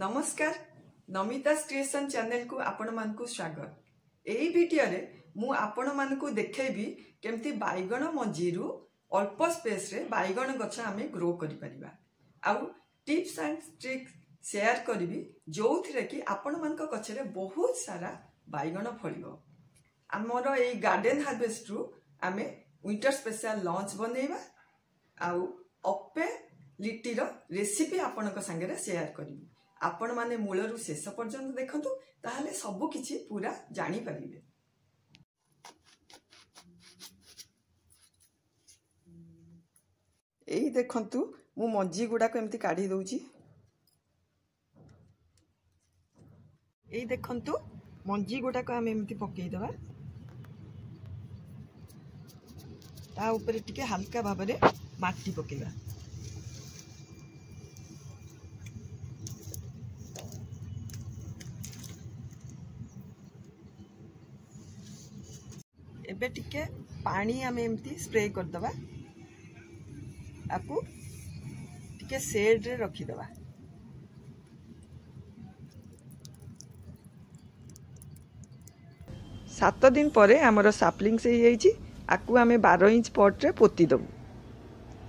नमस्कार नमिता's creation channel को आपण मानकु स्वागत। एही वीडियो रे मु आपण मानकु देखेबी केमती बाइगण मंजीरु अल्प स्पेस रे बाइगण गछ आमे ग्रो करि परिबा। आउ टिप्स एंड ट्रिक्स शेयर करबी जोथिरे कि आपण मानक गछ रे बहुत सारा बाइगण फळिबो। हमर एई गार्डन हार्वेस्ट रु आमे विंटर स्पेशल लंच बनेबा आउ अप्पे लिट्टी रो रेसिपी आपणक संगे शेयर करबी। आपण माने मूलरू शेष पर्यंत देखंतु ताहले सब किछि पूरा जानि परिबे। एई देखंतु मु मंजी गुडा को एमती काढी दउची। एई देखंतु मंजी गुडा को हम एमती पकेई दबा। ता ऊपर टिके हल्का भाबरे माटी पकेइबा। एबे टिके पानी आम एमती स्प्रे कर दबा। आपु टिके शेड रे रखी दबा। सात दिन परे हमर सापलिंग से येछि आकु आमे 12 इंच पॉट रे पोती दबु।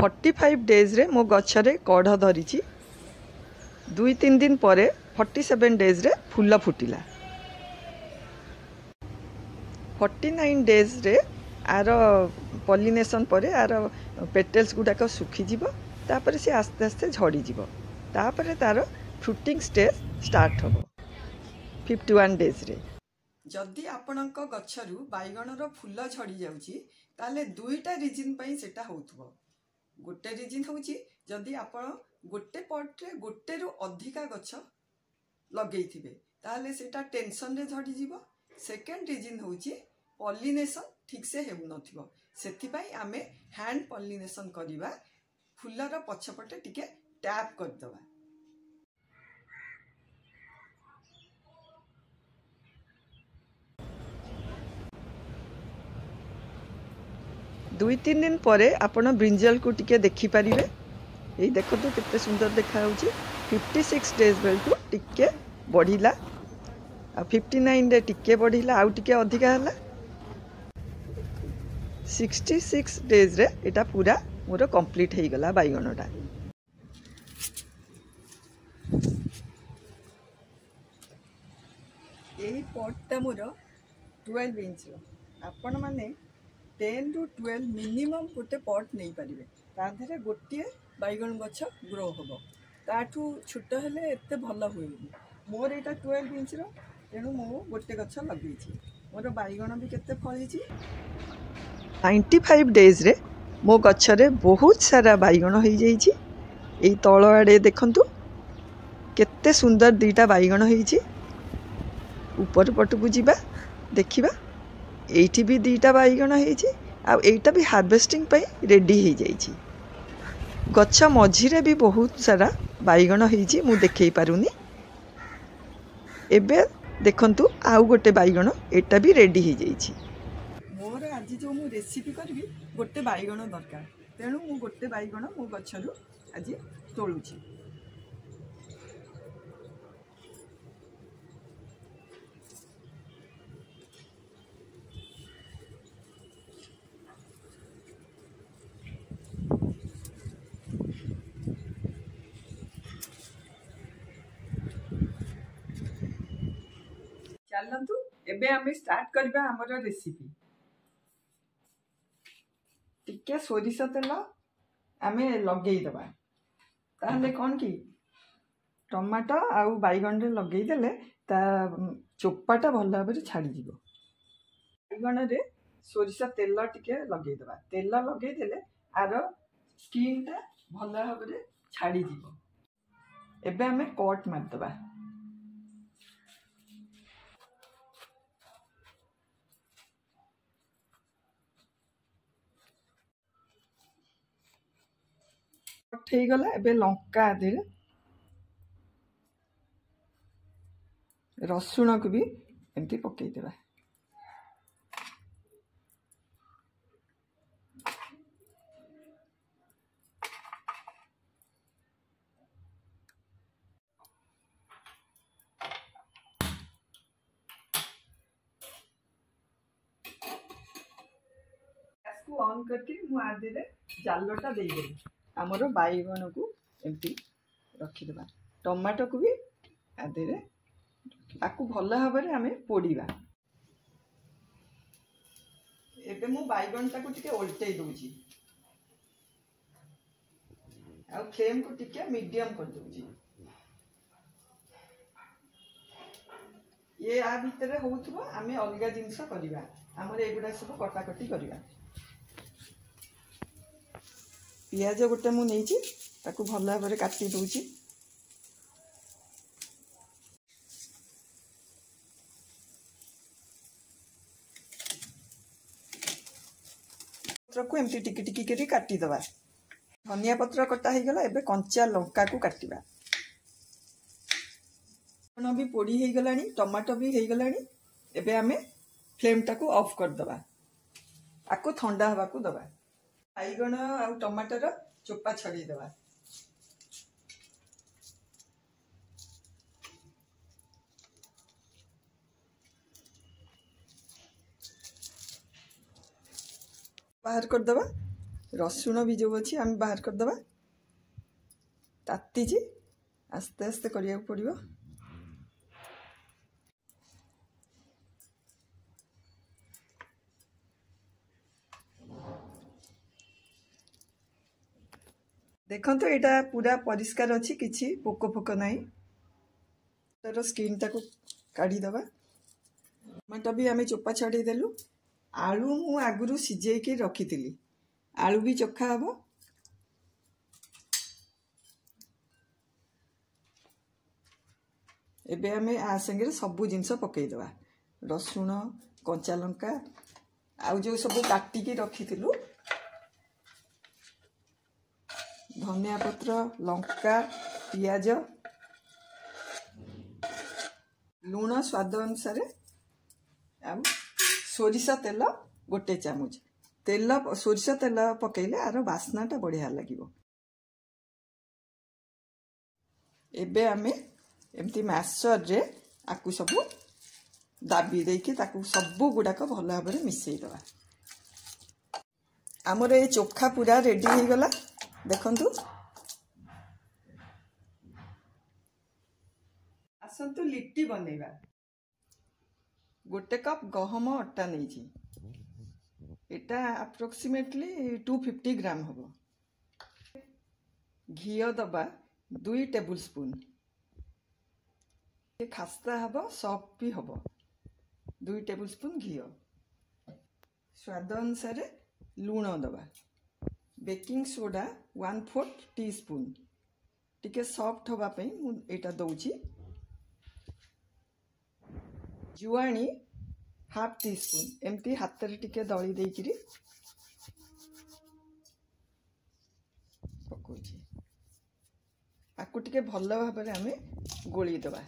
45 डेज रे मो गछ रे कढ धरिछि। 2-3 दिन परे 47 डेज रे फूल फुटिला। 49 डेज रे आर पॉलिनेशन परे आर पेटल्स गुडाक सुखी जीवो। तापर से आस्ते आस्ते झड़ी जीवो। तापर तार फ्रूटिंग स्टेज स्टार्ट होबो 51 डेज रे। जदि आपणक गछरु बाइगणर फूल झड़ी जाउची ताले दुईटा रीजन पई सेटा होउथबो। गोटे रीजन होउची जदि आपण गोटे पॉट रे गोटे रु अधिका गछ लगेइथिबे ताले सेटा टेंशन रे झड़ी जीवो। सेकंड रीजन होउची पॉलिनेशन ठीक से हेउ नथिबो। सेथि पई आमे हैंड पॉलिनेशन करिबा। फूलर पछपटे टिके टैप कर दबा। 2-3 दिन परे आपण ब्रिंजल को टिके देखि परिबे। एई देखो तो कितने सुंदर देखा होउची। 56 डेज बेलटू टिके बढ़िला आ 59 डे टिके बढ़िला आउ टिके अधिका हला। 66 डेज रे एटा पूरा मोर कंप्लीट हेई गला बाइगणटा। एई पॉटटा मोर 12 इंच रो। आपण माने 10 ରୁ 12 मिनिमम गोटे पॉट नहीं पारिबे। ता धरे गोटे बाइगण गछ ग्रो होबो। ताठू छोट हेले एते भल होइनी। मोर एटा 12 इंच रो तेनु मो गोटे गछ लगेछि। मोर बाइगण भी केते फळिछि। 95 डेज रे मो गछ रे बहुत सारा बाइगण होई जाइछि। एई तळ आडे देखंतु केते सुंदर दीटा बाइगण होइछि। ऊपर पटकु जिबा देखिबा एठी भी दीटा बाइगण होइछि आ एटा भी हार्वेस्टिंग पई रेडी हो जाइछि। गछ मझिरे भी बहुत सारा बाइगण होइछि मु देखै पारुनी। एबे देखंतु आउ गोटे बाइगण एटा भी रेडी हो जाइछि। मोर आज जो मु रेसिपी करबी गोटे बाइगण दरकार तेणु मु गोटे बाइगण मो गछरु आज तोलुछि। चलंतु एबे आमे स्टार्ट करबा हमर रेसिपी। टिके सोरिष तेल आमे लगेई दबा। ताहले कोन की टमाटो आउ बाइगण रे लगेई देले ता चोपाटा भल भाबरे छाड़ी जीवो। बाइगण रे सोरिष तेल टिके लगेई दबा। तेल लगेई देले आरो स्किन ता भल भाबरे छाड़ी जीवो। एबे आमे कट मार दबा। ठीक गला। एबे लंका दे रसुण को भी एमती पकई देबा। ऑन करके मु आदि जालटा देदेली आमर बैगण को एमती रखीदे टमाटो को भी आदि आपको भल भाव में आम पोड़ा एबे मु बैगण टाको टिके ओल्टई दूची आ फ्लेम को टिके मीडियम कर दूची ये आ भितर होउथबो आमे अलगा जिंस करबा हमर एगुडा सब कटाकटी करबा पियाज गोटे मु नेची ताको भल भाव में काटी दूची पत्र को एमती टिकी टिकी करी काटी दबा धनिया पत्र कटा ही गला एबे कंचा लंका को काटिबा न भी पोड़ी ही गलानी टमाटो भी ही गलानी एबे हमें फ्लेम टाको ऑफ कर दबा आको ठंडा हवा को दबा बैगण आ टमाटर चोपा छड़ी दबा बाहर कर दबा रसुण भी जो अच्छी आम बाहर कर दबा ताती आस्ते आस्ते करिया पड़िबो देखो यहाँ पूरा परिष्कार अच्छी किसी पोक फोक ना तर स्किन टाक काढ़ीदबा टमाटो भी आम चोपा छड़ेदेलु आलू मु आगुरी सिझेकी रखी आलू भी चोखा हम एबे आमे आ संगे सबू जिनस पकईदबा रसुण कंचा लंका आउ जो सब काटिकी रखी धनिया पत्र लंका पियाज लुण स्वाद अनुसार सोरिष तेल गोटे चामच तेल सोरिष तेल पकेले आर बास्नाटा बढ़िया लगे एबे आमे एमती मैशर रे आकु सब दाबी देकी ताकु सबु गुडाक भल भाव में मिसईदबा आमर ये चोखा पूरा रेडी हो गला देखंतु आसंतु लिट्टी बनैबा गोटे कप गहम अटा नहीं एटा अप्रोक्सीमेटली 250 ग्राम हम घी दबा 2 टेबुल स्पून खास्ता हम सॉफ्ट भी हम 2 टेबुल स्पून घी स्वाद अनुसार लुण दबा बेकिंग सोडा 1/4 टीस्पून टिके सॉफ्ट होगापी मुझे दौची जुआणी हाफ टी स्पून एमती हाथ में टिके दली देकरी पकोची आपको टिके भल भाव में आम गोली दबा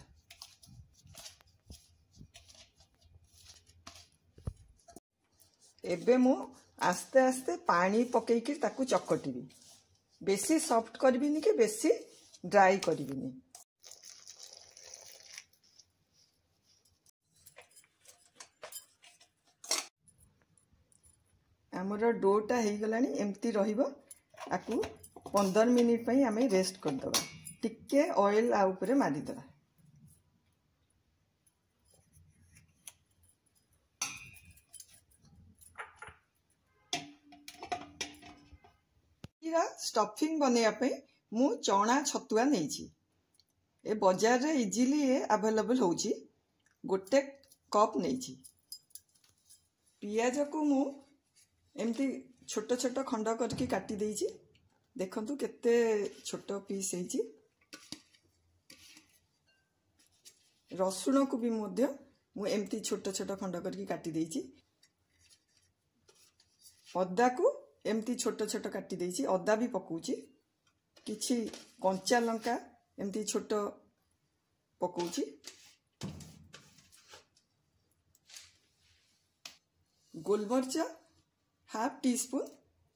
एबे मु आस्ते आस्ते पानी पकईकी ताकू चकटिबी बेसी सॉफ्ट करबिनी कि बेसी ड्राई करबिनी आमर डोटा हो गलानी एमती रहिबो आकू 15 मिनिट पई आमे रेस्ट कर दबा टिके ऑयल आ ऊपर मारी दबा स्टफिंग बनैया मु चना छतुआ नहीं ए बाजार रे इजिली अवेलेबल होची गोटे कप नहीं पियाज को मु एमती छोट छोट खंड करके काटी देइची देखंतु केते छोट पीस होईची रसुण को भी मध्य मु एमती छोट छोट खंड करके काटी देइची अदा को एमती छोट छोट काटी देइची अदा भी पकाउची किछि कंचा लंका एमती छोट पकाउची गोलमर्च हाफ टी स्पून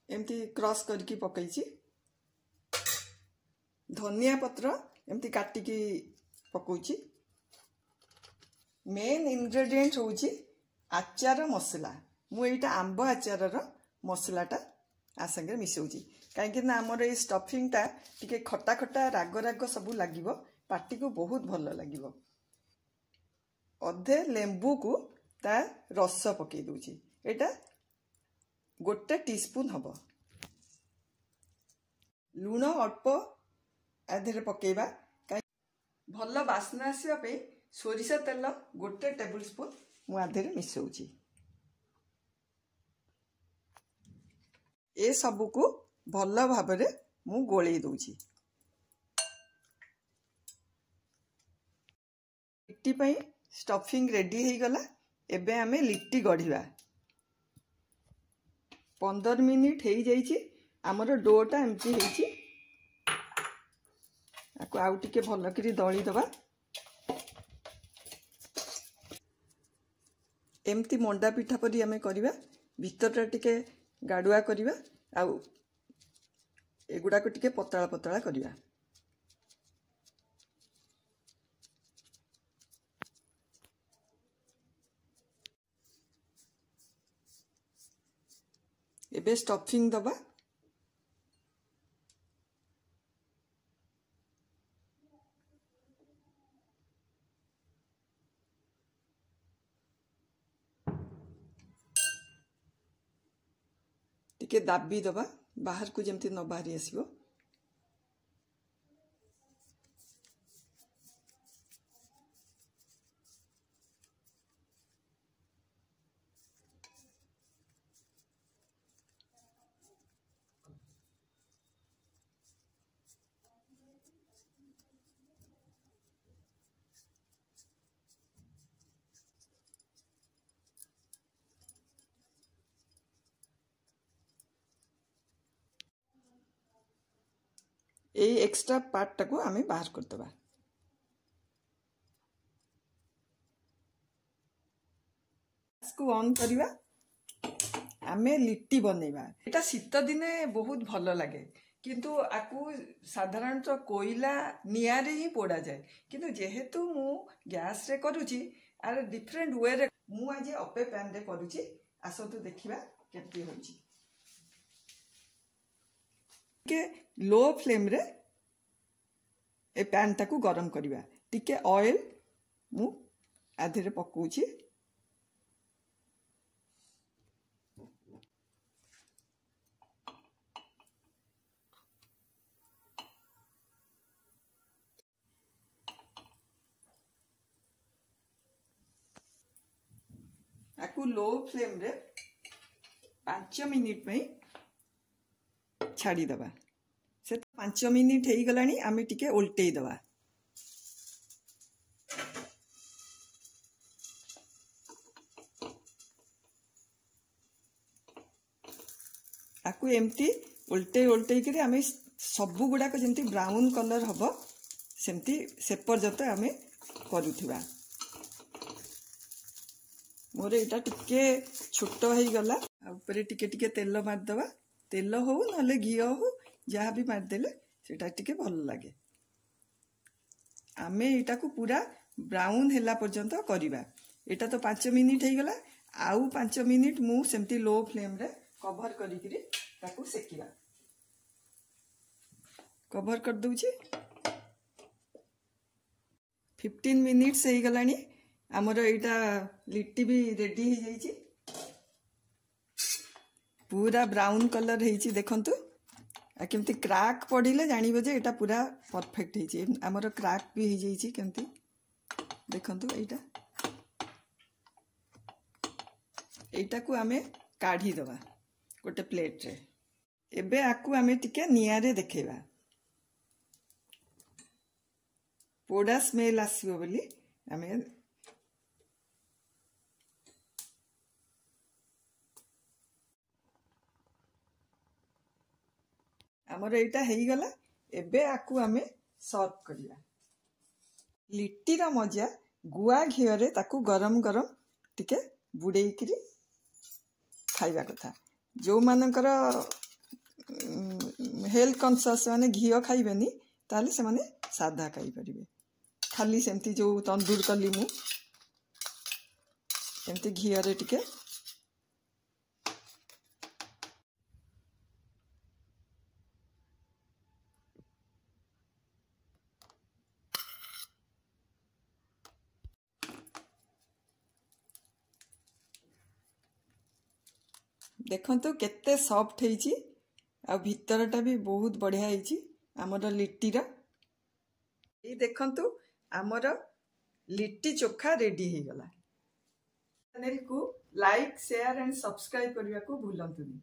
एमती क्रॉस करके पकईची धनिया पत्र एमती काटिकी पकाउची मेन इंग्रेडिएंट होउची आचार मसला मु एटा आंब आचार रो मसलाटा आ संगे मिसौची कहीं आमर ये स्टफिंगटा टिके खटा खटा राग राग सब लगे पार्टी को बहुत भल लगे अधे लेंबू को ता रस पकई दूची एटा गोटे टीस्पून हम लुण अल्प आधे पकेबा भल बास्ना आसवाई सोरिष तेल गोटे टेबुल स्पून मुझे मिसौची ए सबू को भल भाव मु गोले दूची लिट्टी पई स्टफिंग रेडी हो गला एबे आमे लिट्टी गढ़िबा 15 मिनिट हो जाइए आमर डोटा एमती होइछि आको आउ टिके भल करी दली दबा एमती मंडा पिठा परी आमे करिबा भीतरटा टिके गाडुआ करिबा आउ एगुडा को टिके पतला पतला करिबा एबे स्टफिंग दबा टिके दाबी दबा बाहर को जमती न बाहरी आसीबो यही एक्स्ट्रा पार्टा को आमे बाहर कर दबा इसको ऑन करिवा आमे लिट्टी बनैबा एटा शीत दिने बहुत भल लगे किंतु आकु साधारणतः कोयला नियारे ही पोड़ा जाए किंतु जेहेतु मु गैस रे करूची आर डिफरेंट वे रे मु आज अपे पैन रे करूची आसतु देखिबा केमती होची के लो फ्लेम रे ए पैन टाकू गरम करिबा टिके ऑयल मु आधे रे पकोची आकु लो फ्लेम रे 5 मिनिट में छाड़ी दबा से 5 मिनिट हो गलानी आमे टिके उल्टेई दबा आकु एमती उल्टे उल्टे करी आमे सबु गुडा को जेंती ब्राउन कलर हबो सेमती से पर्यंत आमे करूथिबा मोर एटा टिके छोट हो गला ऊपर टिके टिके तेल मार दबा तेल हो नले घी हो जहाँ भी मारदेले सेटा टिके भल लगे आमे एटा को पूरा ब्राउन हैला पर्यंत करिबा एटा तो 5 मिनिट हो गला आउ 5 मिनिट मु सेमती लो फ्लेम रे कवर करिकरी ताकू सेकिबा कवर कर दूची 15 मिनिट्स हो गलानी आमर एटा लिट्टी भी रेडी हो जाइए पूरा ब्राउन कलर होइछि देखंतु आ केमती क्राक पड़िले जानिबो जे एटा पूरा परफेक्ट होइछि आमर क्राक भी हो जाइछि केमती देखंतु एटा को आमे काढ़ी दबा गोटे प्लेट रे एबे आकु आमे टिके नियारे देखेबा पोड़ा स्मेल आसीबो बोली आमे आमर एटा हो गला एबे आकु आमे सर्व करिया लिट्टीर मजा गुआ घिओरे ताकू गरम गरम टिके बुड़ेइकरी खाइबा कथा जो मानकर हेल्थ कॉन्शियस माने घिओ खाइबेनी ताले से माने सादा खाई परिबे खाली सेमती जो तंदूर कली मु एमती घिओरे टिके देखंतु केते सॉफ्ट ହେଇଛି आ भितरटा भी बहुत बढ़िया ହେଇଛି हमर लिट्टी रा ये देखंतु हमर लिट्टी चोखा रेडी हो गला चैनल को लाइक शेयर एंड सब्सक्राइब करने को भूलंतुनी।